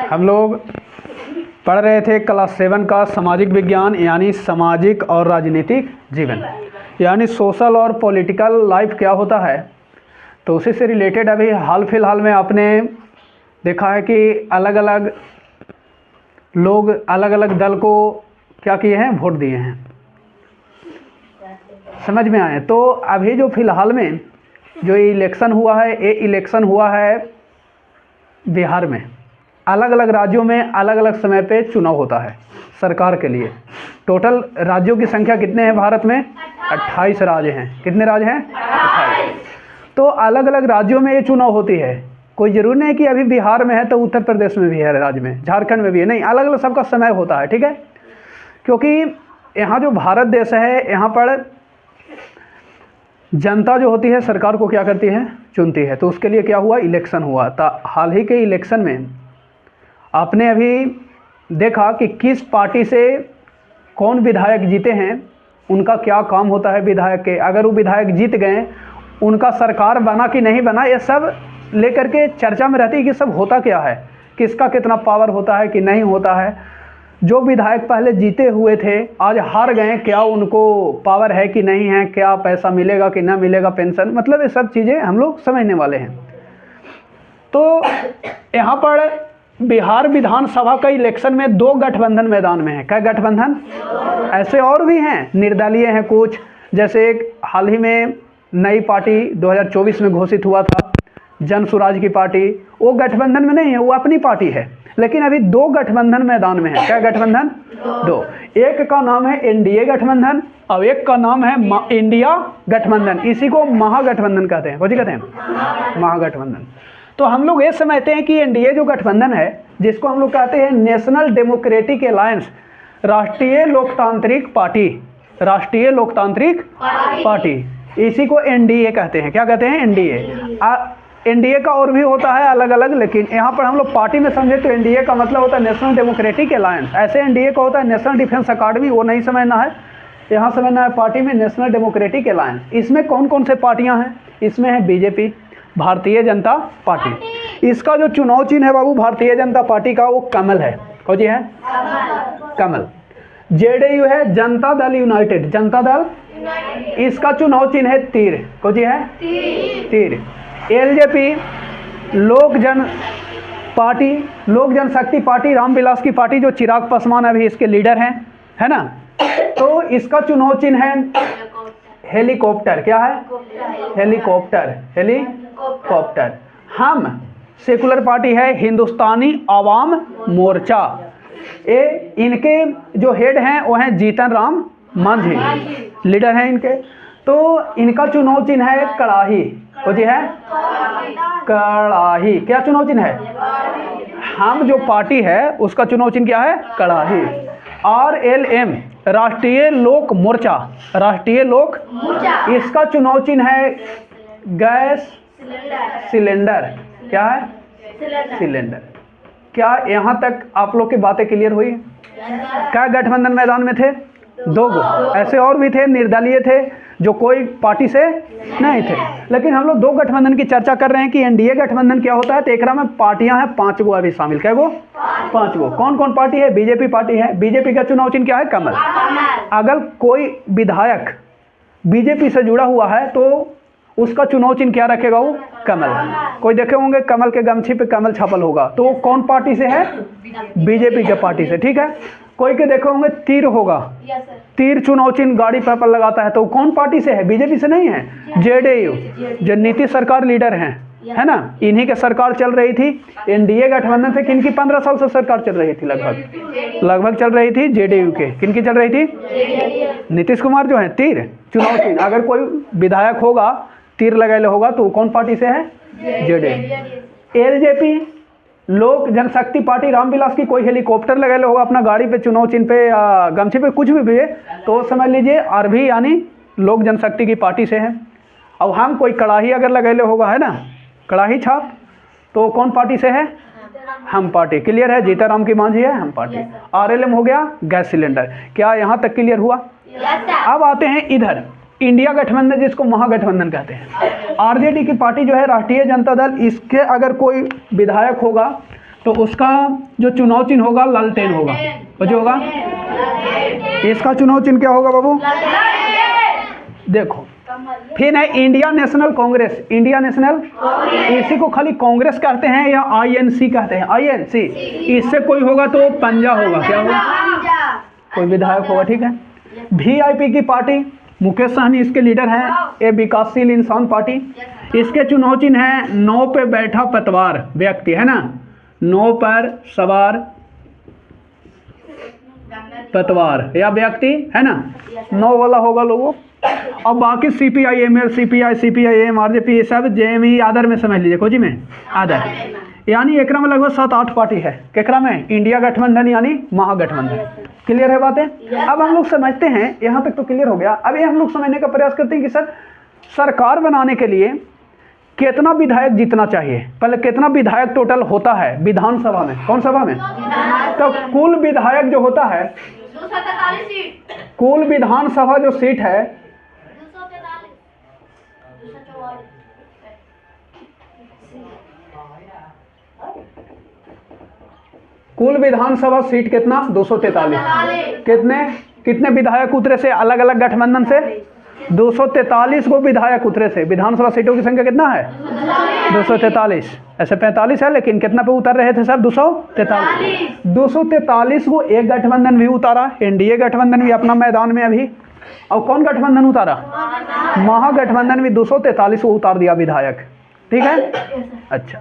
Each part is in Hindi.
हम लोग पढ़ रहे थे क्लास 7 का सामाजिक विज्ञान यानी सामाजिक और राजनीतिक जीवन यानी सोशल और पॉलिटिकल लाइफ क्या होता है। तो उसी से रिलेटेड अभी हाल फिलहाल में आपने देखा है कि अलग अलग लोग अलग अलग दल को क्या किए हैं, वोट दिए हैं। समझ में आए? तो अभी जो फिलहाल में जो इलेक्शन हुआ है, ये इलेक्शन हुआ है बिहार में। अलग अलग राज्यों में अलग अलग समय पे चुनाव होता है सरकार के लिए। टोटल राज्यों की संख्या कितने हैं भारत में? 28 राज्य हैं। कितने राज्य हैं? 28। तो अलग अलग राज्यों में ये चुनाव होती है। कोई ज़रूरी नहीं कि अभी बिहार में है तो उत्तर प्रदेश में भी है, राज्य में, झारखंड में भी है, नहीं, अलग अलग सबका समय होता है। ठीक है, क्योंकि यहाँ जो भारत देश है, यहाँ पर जनता जो होती है सरकार को क्या करती है, चुनती है। तो उसके लिए क्या हुआ, इलेक्शन हुआ। तो हाल ही के इलेक्शन में आपने अभी देखा कि किस पार्टी से कौन विधायक जीते हैं, उनका क्या काम होता है विधायक के। अगर वो विधायक जीत गए, उनका सरकार बना कि नहीं बना, ये सब लेकर के चर्चा में रहती है कि सब होता क्या है, किसका कितना पावर होता है कि नहीं होता है। जो विधायक पहले जीते हुए थे आज हार गए, क्या उनको पावर है कि नहीं है, क्या पैसा मिलेगा कि ना मिलेगा, पेंशन, मतलब ये सब चीज़ें हम लोग समझने वाले हैं। तो यहाँ पर बिहार विधानसभा का इलेक्शन में 2 गठबंधन मैदान में है। क्या गठबंधन? ऐसे और भी हैं, निर्दलीय हैं कुछ। जैसे एक हाल ही में नई पार्टी 2024 में घोषित हुआ था, जन स्वराज की पार्टी, वो गठबंधन में नहीं है, वो अपनी पार्टी है। लेकिन अभी 2 गठबंधन मैदान में है। क्या गठबंधन? 2। एक का नाम है एनडीए गठबंधन और एक का नाम है इंडिया गठबंधन। इसी को महागठबंधन कहते हैं। कौन कहते हैं? महागठबंधन। तो हम लोग ये समझते हैं कि एनडीए जो गठबंधन है, जिसको हम लोग कहते हैं नेशनल डेमोक्रेटिक अलायंस, राष्ट्रीय लोकतांत्रिक पार्टी, राष्ट्रीय लोकतांत्रिक पार्टी, इसी को एनडीए कहते हैं। क्या कहते हैं? एनडीए। एनडीए का और भी होता है अलग अलग, लेकिन यहाँ पर हम लोग पार्टी में समझे तो एनडीए का मतलब होता है नेशनल डेमोक्रेटिक अलायंस। ऐसे एनडीए का होता है नेशनल डिफेंस अकादमी, वो नहीं समझना है, यहाँ समझना है पार्टी में नेशनल डेमोक्रेटिक अलायंस। इसमें कौन कौन से पार्टियाँ हैं? इसमें है बीजेपी, भारतीय जनता पार्टी। इसका जो चुनाव चिन्ह है बाबू भारतीय जनता पार्टी का, वो कमल है। कौन जी है? कमल। जेडीयू है जनता दल यूनाइटेड, जनता दल, इसका चुनाव चिन्ह है तीर। कौन जी है? तीर। एलजेपी लोक जन पार्टी, लोक जनशक्ति पार्टी, रामविलास की पार्टी, जो चिराग पासवान अभी इसके लीडर हैं, है ना। तो इसका चुनाव चिन्ह है हेलीकॉप्टर। क्या है? Helicopter, helicopter. हम सेकुलर पार्टी है हिंदुस्तानी आवाम मोर्चा। ये इनके जो हेड हैं वो हैं जीतन राम मांझी, लीडर हैं इनके। तो इनका चुनाव चिन्ह है कड़ाही। वो जी है कड़ाही। क्या चुनाव चिन्ह है? हम जो पार्टी है उसका चुनाव चिन्ह क्या है? कड़ाही। RLM राष्ट्रीय लोक मोर्चा, राष्ट्रीय लोक, इसका चुनाव चिन्ह है गैस सिलेंडर। क्या है? सिलेंडर। क्या यहाँ तक आप लोग की बातें क्लियर हुई? क्या गठबंधन मैदान में थे? 2 गो। ऐसे और भी थे, निर्दलीय थे, जो कोई पार्टी से नहीं थे। लेकिन हम लोग 2 गठबंधन की चर्चा कर रहे हैं कि एनडीए गठबंधन क्या होता है। तो एक में पार्टियां हैं 5 गो अभी शामिल। क्या गो? 5 गो। कौन कौन पार्टी है? बीजेपी पार्टी है। बीजेपी का चुनाव चिन्ह क्या है? कमल। अगर कोई विधायक बीजेपी से जुड़ा हुआ है तो उसका चुनाव चिन्ह क्या रखेगा? वो कमल। कोई देखे होंगे कमल के गमछी पे कमल छापल होगा, तो वो कौन पार्टी से है? बीजेपी के पार्टी से। ठीक है। कोई के देखे होंगे तीर होगा, तीर चुनाव चिन्ह गाड़ी पर लगाता है, तो कौन पार्टी से है? बीजेपी से नहीं है, जेडीयू, जो नीतीश सरकार लीडर हैं, है ना, इन्हीं के सरकार चल रही थी। एनडीए गठबंधन से किनकी 15 साल से सरकार चल रही थी? लगभग चल रही थी जेडीयू के। किनकी चल रही थी? नीतीश कुमार जो है। तीर चुनाव चिन्ह, अगर कोई विधायक होगा तीर लगाए होगा तो कौन पार्टी से है? जेडीयू। एलजेपी लोक जनशक्ति पार्टी, रामविलास की कोई हेलीकॉप्टर लगाए होगा अपना गाड़ी पे, चुनाव चिन्ह पे या गमछे पे, कुछ भी है, तो समझ लीजिए आरबी यानी लोक जनशक्ति की पार्टी से है। और हम कोई कड़ाही अगर लगाए होगा, है ना, कड़ाही छाप, तो कौन पार्टी से है? हम पार्टी। क्लियर है? जीतन राम की मांझी है, हम पार्टी। RLM हो गया गैस सिलेंडर। क्या यहाँ तक क्लियर हुआ? अब आते हैं इधर इंडिया गठबंधन, जिसको महागठबंधन कहते हैं। आरजेडी की पार्टी जो है राष्ट्रीय जनता दल, इसके अगर कोई विधायक होगा तो उसका जो चुनाव चिन्ह होगा लालटेन होगा। और जो होगा इसका चुनाव चिन्ह क्या होगा बाबू? देखो फिर है India national Congress. India national, इसी को खाली कांग्रेस कहते हैं या आईएनसी कहते हैं? आईएनसी। इससे कोई होगा तो पंजा होगा। क्या होगा? कोई विधायक होगा। ठीक है। वीआईपी की पार्टी, मुकेश सहनी इसके लीडर हैं। ये विकासशील इंसान पार्टी। इसके चुनाव चिन्ह है नौ पे बैठा पतवार व्यक्ति, है ना, नौ पर सवार पतवार या व्यक्ति, है ना, नौ वाला होगा लोगों। अब बाकी CPI-ML, CPI, CPI-M, RJP ये सब JME आदर में समझ लीजिए, खोजी में आदर, यानी एकरा में लगभग 7-8 पार्टी है। केकरा में? इंडिया गठबंधन यानी महागठबंधन। क्लियर है बातें? अब हम लोग समझते हैं, यहाँ तक तो क्लियर हो गया। अब ये हम लोग समझने का प्रयास करते हैं कि सर सरकार बनाने के लिए कितना विधायक जीतना चाहिए। पहले कितना विधायक टोटल होता है विधानसभा में? कौन सभा में? तो कुल विधायक जो होता है, कुल विधानसभा जो सीट है, कुल विधानसभा सीट कितना? 243। कितने विधायक उतरे से अलग अलग गठबंधन से? 243 को विधायक उतरे से। विधानसभा सीटों की संख्या कितना है? 243। ऐसे 45 है, लेकिन कितना पे उतर रहे थे सब? 243। 243 को एक गठबंधन भी उतारा, एनडीए गठबंधन भी अपना मैदान में अभी। और कौन गठबंधन उतारा? महागठबंधन भी 243 को उतार दिया विधायक। ठीक है। अच्छा,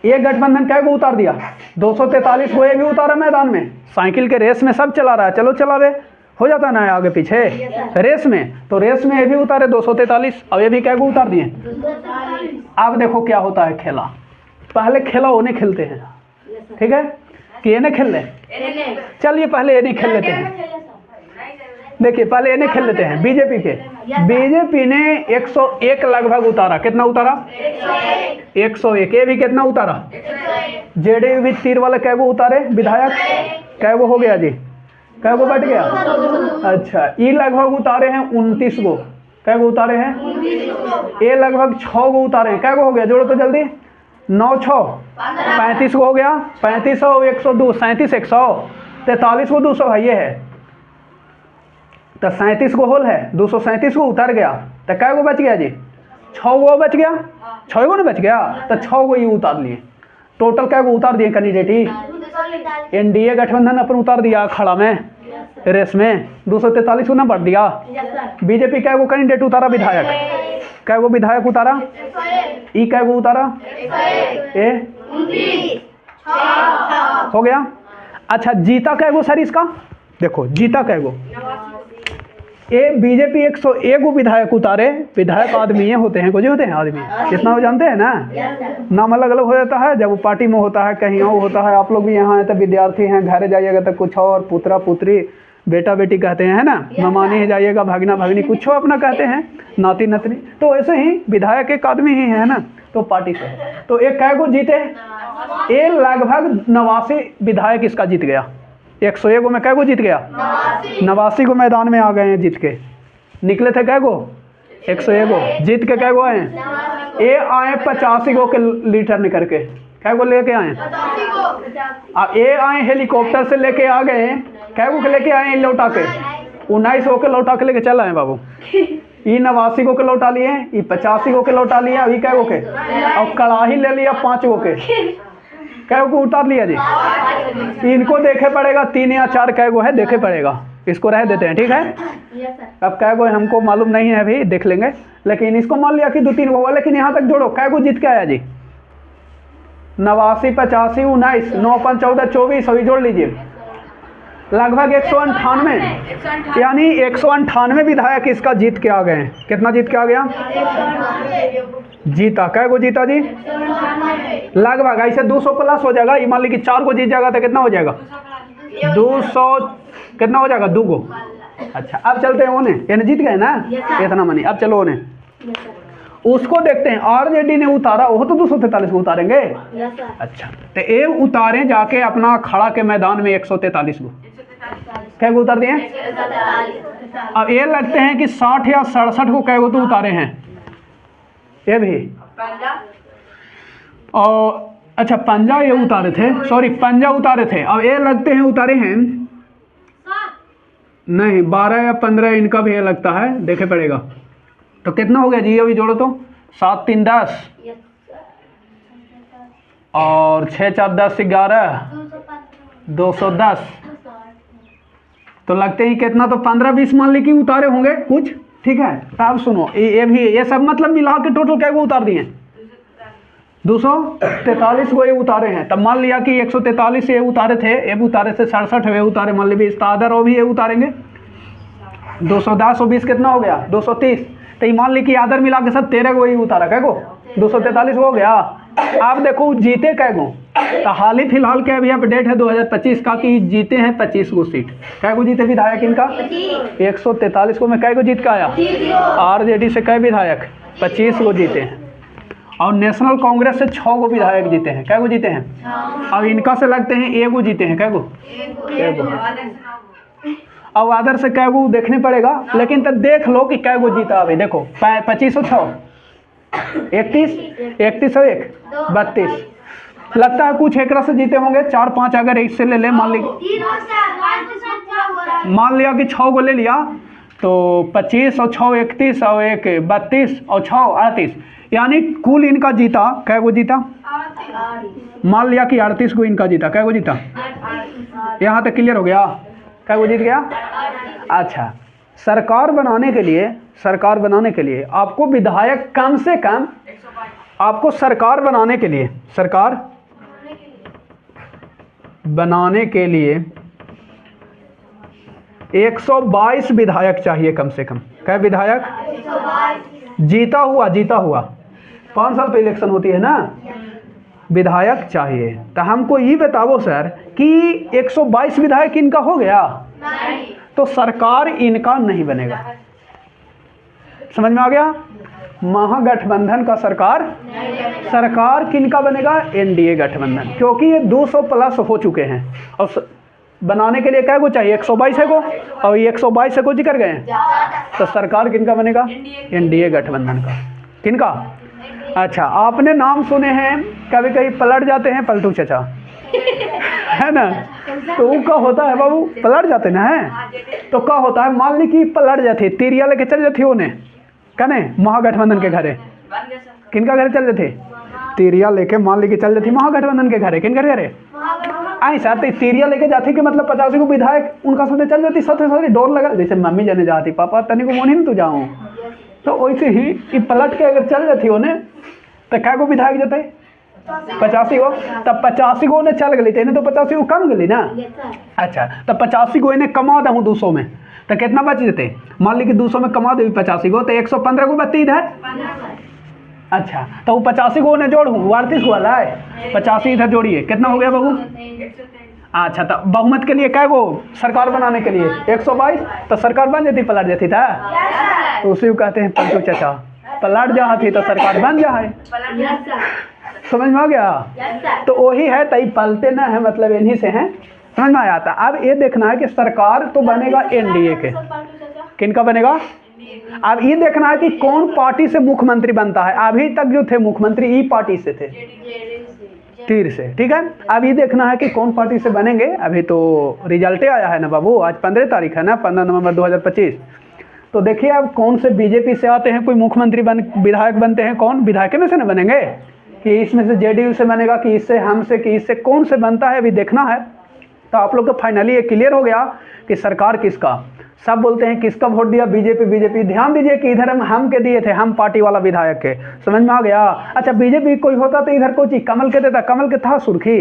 एक गठबंधन क्या को उतार दिया? 243 को ये भी उतारा मैदान में। साइकिल के रेस में सब चला रहा है, चलो चलावे, हो जाता ना आगे पीछे रेस में, तो रेस में ये भी उतारे 243। अब ये भी क्या को उतार दिए। अब देखो क्या होता है खेला। पहले खेला उन्हें खेलते हैं, ठीक है, कि ये नहीं खेल ले, चलिए पहले ये नहीं खेल लेते हैं। देखिए पहले इन्हें खेल लेते हैं बीजेपी के। बीजेपी ने 101 लगभग उतारा। कितना उतारा? 101। ये भी कितना उतारा? जेडीयू भी तीर वाले कै को उतारे विधायक? कै वो हो गया जी? कै को बैठ गया? अच्छा, ये लगभग उतारे हैं 29 को। कै को उतारे हैं? ये लगभग 6 को उतारे हैं। कै को हो गया? जोड़ो तो जल्दी। 9 6 35 को हो गया। 35 और 102 37 100 43 को 200 है, ये है तो 37 को होल है, 237 को उतर गया तो कै को बच गया जी? 6 को बच गया। 6 को ना बच गया तो 6 को ये उतार लिए। टोटल कै को उतार दिए कैंडिडेट ही? एनडीए गठबंधन अपन उतार दिया खड़ा में रेस में, 243 को ना बढ़ दिया। बीजेपी कै को कैंडिडेट उतारा विधायक? कै को विधायक उतारा? ई कै को उतारा? ए हो गया। अच्छा, जीता कै को सर इसका? देखो जीता कै को? ये बीजेपी 101 को विधायक उतारे। विधायक आदमी ये होते हैं, कुछ होते हैं आदमी, कितना वो जानते हैं ना, नाम अलग अलग हो जाता है जब वो पार्टी में होता है, कहीं और होता है। आप लोग भी यहाँ हैं तो विद्यार्थी हैं, घर जाइएगा तो कुछ और, पुत्रा पुत्री बेटा बेटी कहते हैं, है ना, ममानी जाइएगा भागना भागनी कुछ हो अपना कहते हैं, नाती नतनी। तो ऐसे ही विधायक एक आदमी ही है ना, तो पार्टी से। तो एक कै को जीते? ये लगभग 89 विधायक इसका जीत गया। 101 में कै को जीत गया? 89 को मैदान में आ गए हैं जीत के। निकले थे कै को? 101 को जीत के कै को आए? ये आए 85 को के लीटर निकल के। कै को लेके आए? अब ये आए हेलीकॉप्टर से लेके आ गए। कै को लेके आए लौटा के? 19 को के लौटा के लेके चल आए बाबू। ये 89 को के लौटा लिए, ये 85 को के लौटा लिया, अभी कै को के? और कड़ाही ले लिया 5 को के। कै को उतार लिया जी? इनको देखे पड़ेगा 3 या 4 कै को है, देखे पड़ेगा, इसको रह देते हैं, ठीक है। अब कै को हमको मालूम नहीं है, अभी देख लेंगे, लेकिन इसको मान लिया कि 2-3 होगा। लेकिन यहाँ तक जोड़ो, कै को जीत के आया जी? 89 85 19 9 5 14 24 अभी जोड़ लीजिए, लगभग 198, यानी 198 विधायक इसका जीत के आ गए हैं। कितना जीत के आ गया? जीता। कै को जीता जी? लगभग ऐसे 200 प्लस हो जाएगा। मान ली कि 4 को जीत जाएगा तो कितना हो जाएगा? 200 कितना हो जाएगा? 2 को। अच्छा, अब चलते हैं ओने, यानी जीत गए ना इतना मनी। अब चलो ओने, उसको देखते हैं। आरजेडी ने उतारा, वो तो 243 को उतारेंगे। अच्छा, तो ये उतारे जाके अपना खड़ा के मैदान में 143 को। कै को उतार दिए? अब ये लगते हैं कि 60 या 67 को कै को तो उतारे हैं ये भी। और अच्छा पंजा ये उतारे थे, सॉरी पंजा उतारे थे, अब ये लगते हैं उतारे हैं नहीं 12 या 15 इनका भी ये लगता है, देखे पड़ेगा। तो कितना हो गया जी, अभी जोड़ो तो 7 3 10 और 6 4 10 11 210, तो लगते ही कितना, तो 15 20 मान ली कि उतारे होंगे कुछ, ठीक है। तो अब सुनो ये भी, ये सब मतलब मिला के टोटल क्या वो उतार दिए 243 को ये उतारे हैं। तब मान लिया कि 143 ये उतारे थे, ये उतारे से 67 है उतारे, मान लीजिए इस्तादर और भी ये उतारेंगे 210 और 20 कितना हो गया 230, तो ये मान ली कि आदर मिला के सब 13 को ही उतारा, कै गो 243 हो गया। आप देखो जीते कै गो, तो हाल ही फिलहाल के अभी अपडेट है 2025 का कि जीते हैं 25 गो सीट। कै गो जीते विधायक इनका 143 को में कै गो जीत का आया, आरजेडी से कै विधायक 25 गो जीते हैं, और नेशनल कांग्रेस से 6 गो विधायक जीते हैं। कै गो जीते हैं, अब इनका से लगते हैं 1 गो जीते हैं, कै गो, अब आदर से कै गो देखने पड़ेगा, लेकिन तब देख लो कि कै गो जीता। अभी देखो 25 और 6 31 और 1 32, लगता है कुछ एक से जीते होंगे 4 5, अगर इससे ले ले मान लिया कि 6 गो ले लिया, तो 25 और 6 31 और 1 32 और 6 38, यानी कुल इनका जीता कै गो जीता, मान लिया कि 38 को इनका जीता, कै गो जीता, यहाँ तक क्लियर हो गया, कै गो जीत गया। अच्छा सरकार बनाने के लिए आपको विधायक कम से कम, आपको सरकार बनाने के लिए 122 विधायक चाहिए कम से कम। क्या विधायक, जीता हुआ 5 साल पे इलेक्शन होती है ना, विधायक चाहिए। तो हमको ये बताओ सर कि 122 विधायक इनका हो गया नहीं, तो सरकार इनका नहीं बनेगा। समझ में आ गया, महागठबंधन का सरकार किनका बनेगा, एनडीए गठबंधन, क्योंकि ये 200 प्लस हो चुके हैं और बनाने के लिए क्या को चाहिए 122 है को, और ये 122 है को जिक्र गए हैं, तो सरकार किनका बनेगा, एनडीए गठबंधन का। किनका, अच्छा आपने नाम सुने हैं कभी कभी पलट जाते हैं पलटू चचा है ना, तो वो क्या होता है बाबू, पलट जाते ना है, तो क्या होता है मान ली कि पलट जाती, तिरिया लेके चल जाती उन्हें कहने महागठबंधन के घरे, किनका घर चल जाते, तिरिया लेके मान ली कि चल जाती महागठबंधन के घरे, किन घरे आई सर, तो तिरिया लेके जाती कि मतलब 50 को विधायक उनका साथ चल जाती, साथ डोर लगा, जैसे मम्मी जाने जाती पापा तनी को मोनी तो जाऊँ, तो वैसे ही पलट के अगर चल जाती उन्हें, तो क्या को विधायक जाते 85 गो, तब 85 गो ने चल गई तो 85 गो कम गई ना। अच्छा तब 85 गो इन्हें कमा दूँ 200 में, तो कितना बच जाते, मान ली कि 200 में कमा दे 85 गो, तो 115 गो बचती इधर। अच्छा तो वो 85 गो ने जोड़ू 38 गो वाला है, 85 इधर जोड़िए, कितना हो गया बाबू। अच्छा तो बहुमत के लिए क्या गो, सरकार बनाने के लिए 122, तो सरकार बन जाती, पलट जाती था, तो उसी को कहते हैं पलटू चचा, पलट जा थी तो सरकार बन जा है। समझ में आ गया, तो वही है तई पलते ना है, मतलब इन्हीं से हैं, समझ में आया था। अब ये देखना है कि सरकार तो बनेगा एनडीए के, किनका बनेगा, अब ये देखना है कि कौन पार्टी से मुख्यमंत्री बनता है। अभी तक जो थे मुख्यमंत्री ई पार्टी से थे, तीर से, ठीक है। अब ये देखना है कि कौन पार्टी से बनेंगे। अभी तो रिजल्टे आया है ना बाबू, आज 15 तारीख है ना, 15 नवंबर 2025। तो देखिए अब कौन से बीजेपी से आते हैं कोई मुख्यमंत्री विधायक बनते हैं, कौन विधायक में से ना बनेंगे, कि इसमें से जेडीयू से बनेगा, कि इससे हमसे, कि इससे कौन से बनता है, अभी देखना है। तो आप लोग को फाइनली ये क्लियर हो गया कि सरकार किसका, सब बोलते हैं किसका वोट दिया, बीजेपी। ध्यान दीजिए कि इधर हम के दिए थे, हम पार्टी वाला विधायक के, समझ में आ गया। अच्छा बीजेपी कोई होता तो इधर कोई चीज कमल के देता, कमल के था, सुर्खी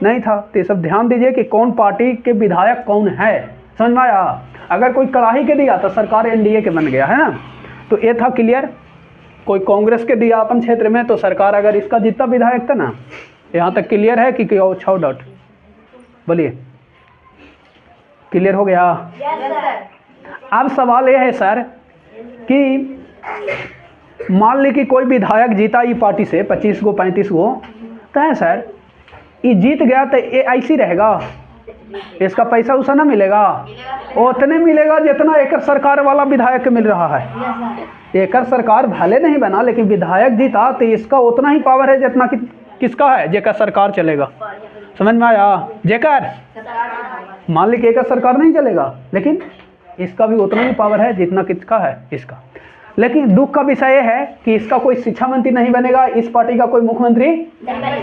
नहीं था। तो ये सब ध्यान दीजिए कि कौन पार्टी के विधायक कौन है, समझ में आया। अगर कोई कड़ाही के दिया तो सरकार एनडीए के बन गया है ना, तो ये था क्लियर। कोई कांग्रेस के दिया अपन क्षेत्र में, तो सरकार अगर इसका जितना विधायक था ना, यहाँ तक क्लियर है कि 6 डॉट, बोलिए क्लियर हो गया। अब सवाल ये है सर कि मान ली कि कोई विधायक जीता ये पार्टी से 25 गो 35 गो, तो है सर ये जीत गया तो ये ऐसी रहेगा, इसका पैसा उसा ना मिलेगा, उतने मिलेगा जितना एक सरकार वाला विधायक मिल रहा है। एक सरकार भले नहीं बना, लेकिन विधायक जीता तो इसका उतना ही पावर है जितना कि किसका है? जेकर सरकार चलेगा। समझ में आया? जेकर मान ली कि एकर सरकार नहीं चलेगा, लेकिन इसका भी उतना ही पावर है जितना किसका है, इसका। लेकिन दुख का विषय ये है कि इसका कोई शिक्षा मंत्री नहीं बनेगा, इस पार्टी का कोई मुख्यमंत्री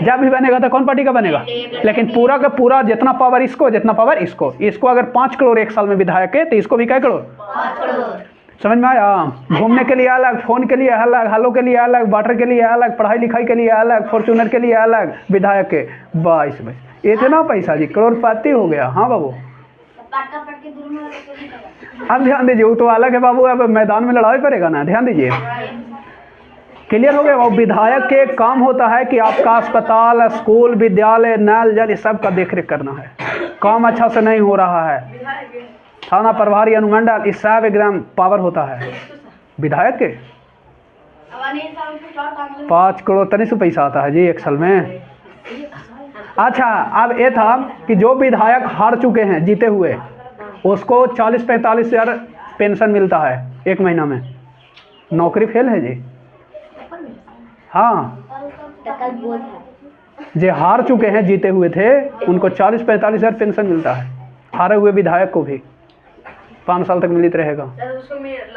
जब भी बनेगा तो कौन पार्टी का बनेगा? लेकिन पूरा का पूरा जितना पावर इसको, जितना पावर इसको। इसको अगर 5 करोड़ एक साल में विधायक है तो इसको भी क्या करोड़? 5 करोड़। समझ में आया? घूमने के लिए अलग, फोन के लिए अलग, हालों के लिए अलग, वाटर के लिए अलग, पढ़ाई लिखाई के लिए अलग, फॉर्चूनर के लिए अलग विधायक के। 22 में इतना पैसा जी, करोड़पति हो गया। हाँ बाबू, अब ध्यान दीजिए, वो तो अलग है बाबू, अब मैदान में लड़ाई पड़ेगा ना, ध्यान दीजिए। क्लियर हो गया? वो विधायक के काम होता है कि आपका अस्पताल, स्कूल, विद्यालय, नल जल इस सब का देखरेख करना है। काम अच्छा से नहीं हो रहा है, थाना प्रभारी, अनुमंडल, इस सब एकदम पावर होता है विधायक के। 5 करोड़ तनी से पैसा आता है जी एक साल में। अच्छा, अब ये था कि जो विधायक हार चुके हैं जीते हुए, उसको 40-45 हज़ार पेंशन मिलता है एक महीना में। नौकरी फेल है जी। हाँ, जो हार चुके हैं जीते हुए थे उनको 40-45 हज़ार पेंशन मिलता है। हारे हुए विधायक को भी 5 साल तक मिलित रहेगा।